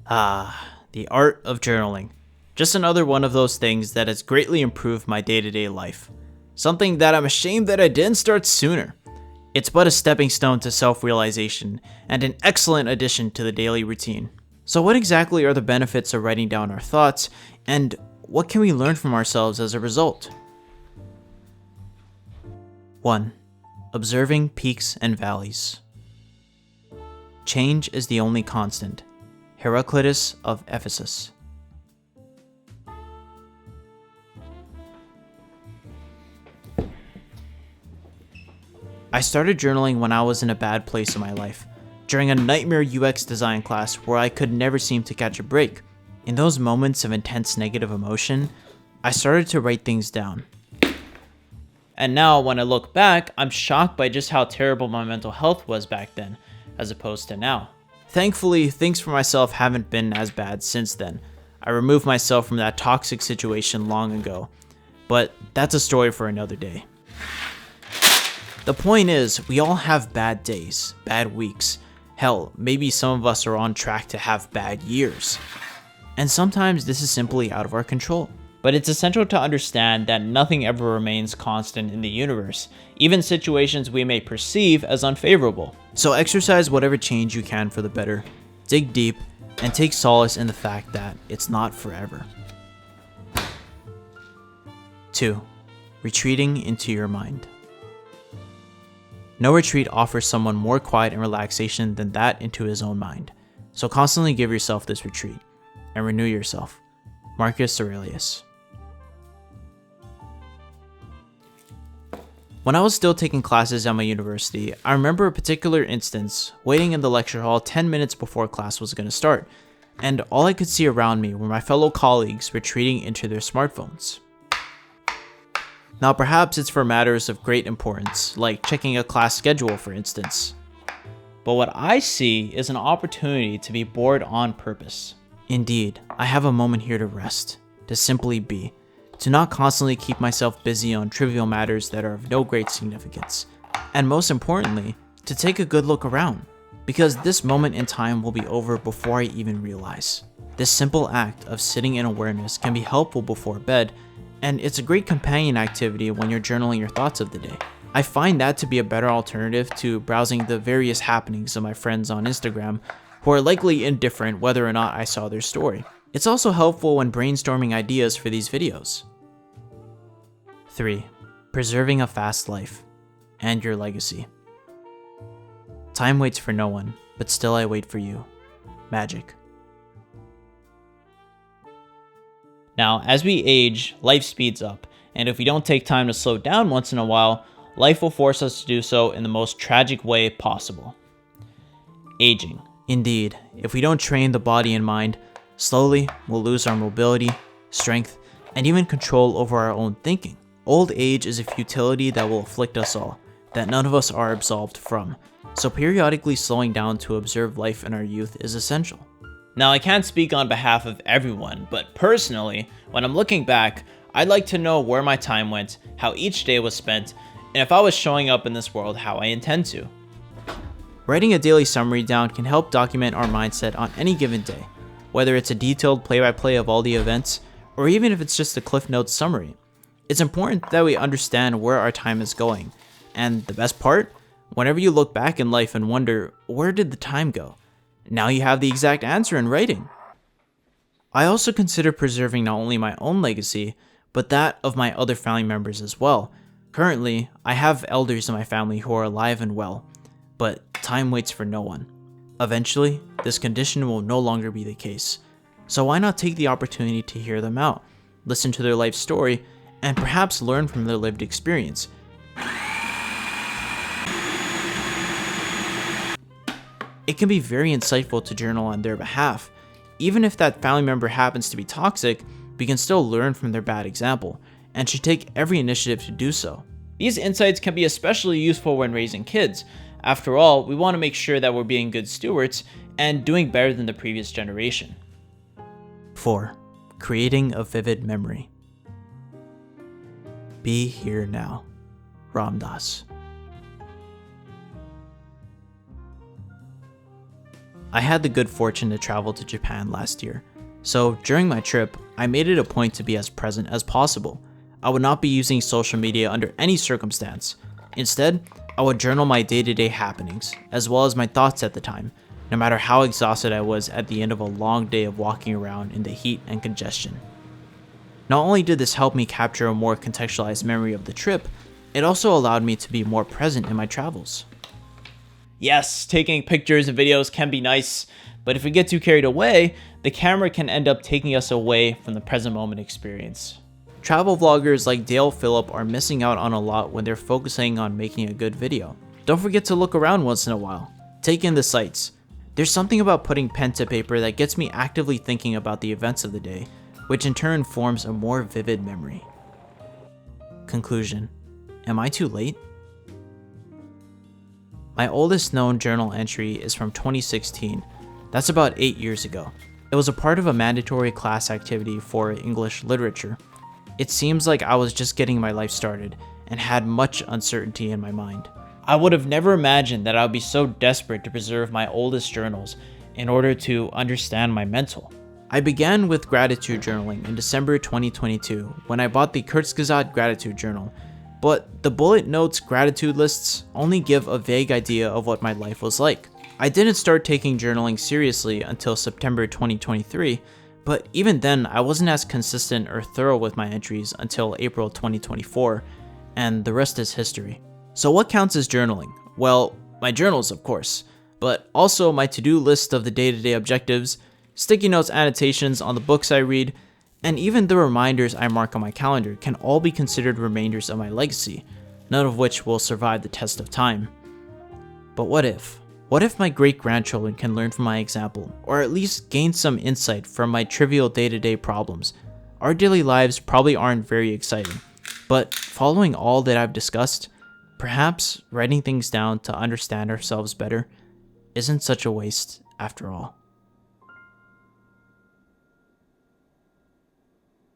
The art of journaling. Just another one of those things that has greatly improved my day-to-day life. Something that I'm ashamed that I didn't start sooner. It's but a stepping stone to self-realization and an excellent addition to the daily routine. So what exactly are the benefits of writing down our thoughts, and what can we learn from ourselves as a result? 1. Observing peaks and valleys. Change is the only constant. Heraclitus of Ephesus. I started journaling when I was in a bad place in my life, during a nightmare UX design class where I could never seem to catch a break. In those moments of intense negative emotion, I started to write things down. And now, when I look back, I'm shocked by just how terrible my mental health was back then, as opposed to now. Thankfully, things for myself haven't been as bad since then. I removed myself from that toxic situation long ago, but that's a story for another day. The point is, we all have bad days, bad weeks. Hell, maybe some of us are on track to have bad years. And sometimes this is simply out of our control. But it's essential to understand that nothing ever remains constant in the universe, even situations we may perceive as unfavorable. So exercise whatever change you can for the better, dig deep, and take solace in the fact that it's not forever. 2. Retreating into your mind. No retreat offers someone more quiet and relaxation than that into his own mind. So constantly give yourself this retreat and renew yourself. Marcus Aurelius. When I was still taking classes at my university, I remember a particular instance waiting in the lecture hall 10 minutes before class was going to start, and all I could see around me were my fellow colleagues retreating into their smartphones. Now perhaps it's for matters of great importance, like checking a class schedule for instance. But what I see is an opportunity to be bored on purpose. Indeed, I have a moment here to rest, to simply be, to not constantly keep myself busy on trivial matters that are of no great significance, and most importantly, to take a good look around, because this moment in time will be over before I even realize. This simple act of sitting in awareness can be helpful before bed, and it's a great companion activity when you're journaling your thoughts of the day. I find that to be a better alternative to browsing the various happenings of my friends on Instagram, who are likely indifferent whether or not I saw their story. It's also helpful when brainstorming ideas for these videos. 3. Preserving a fast life and your legacy. Time waits for no one, but still I wait for you. Magic. Now, as we age, life speeds up, and if we don't take time to slow down once in a while, life will force us to do so in the most tragic way possible. Aging. Indeed, if we don't train the body and mind, slowly we'll lose our mobility, strength, and even control over our own thinking. Old age is a futility that will afflict us all, that none of us are absolved from, so periodically slowing down to observe life in our youth is essential. Now, I can't speak on behalf of everyone, but personally, when I'm looking back, I'd like to know where my time went, how each day was spent, and if I was showing up in this world how I intend to. Writing a daily summary down can help document our mindset on any given day, whether it's a detailed play-by-play of all the events, or even if it's just a Cliff Notes summary. It's important that we understand where our time is going, and the best part? Whenever you look back in life and wonder, where did the time go? Now you have the exact answer in writing. I also consider preserving not only my own legacy, but that of my other family members as well. Currently, I have elders in my family who are alive and well, but time waits for no one. Eventually, this condition will no longer be the case. So why not take the opportunity to hear them out, listen to their life story, and perhaps learn from their lived experience. It can be very insightful to journal on their behalf. Even if that family member happens to be toxic, we can still learn from their bad example, and should take every initiative to do so. These insights can be especially useful when raising kids. After all, we want to make sure that we're being good stewards and doing better than the previous generation. 4. Creating a vivid memory. Be here now. Ram Dass. I had the good fortune to travel to Japan last year, so during my trip, I made it a point to be as present as possible. I would not be using social media under any circumstance. Instead, I would journal my day-to-day happenings, as well as my thoughts at the time, no matter how exhausted I was at the end of a long day of walking around in the heat and congestion. Not only did this help me capture a more contextualized memory of the trip, it also allowed me to be more present in my travels. Yes, taking pictures and videos can be nice, but if we get too carried away, the camera can end up taking us away from the present moment experience. Travel vloggers like Dale Phillip are missing out on a lot when they're focusing on making a good video. Don't forget to look around once in a while. Take in the sights. There's something about putting pen to paper that gets me actively thinking about the events of the day, which in turn forms a more vivid memory. Conclusion. Am I too late? My oldest known journal entry is from 2016. That's about 8 years ago. It was a part of a mandatory class activity for English literature. It seems like I was just getting my life started and had much uncertainty in my mind. I would have never imagined that I would be so desperate to preserve my oldest journals in order to understand my mental. I began with gratitude journaling in December 2022 when I bought the Kurzgesagt Gratitude Journal, but the bullet notes gratitude lists only give a vague idea of what my life was like. I didn't start taking journaling seriously until September 2023, but even then I wasn't as consistent or thorough with my entries until April 2024, and the rest is history. So what counts as journaling? Well, my journals of course, but also my to-do list of the day-to-day objectives, sticky notes annotations on the books I read, and even the reminders I mark on my calendar can all be considered remainders of my legacy, none of which will survive the test of time. But what if? What if my great-grandchildren can learn from my example, or at least gain some insight from my trivial day-to-day problems? Our daily lives probably aren't very exciting, but following all that I've discussed, perhaps writing things down to understand ourselves better isn't such a waste after all.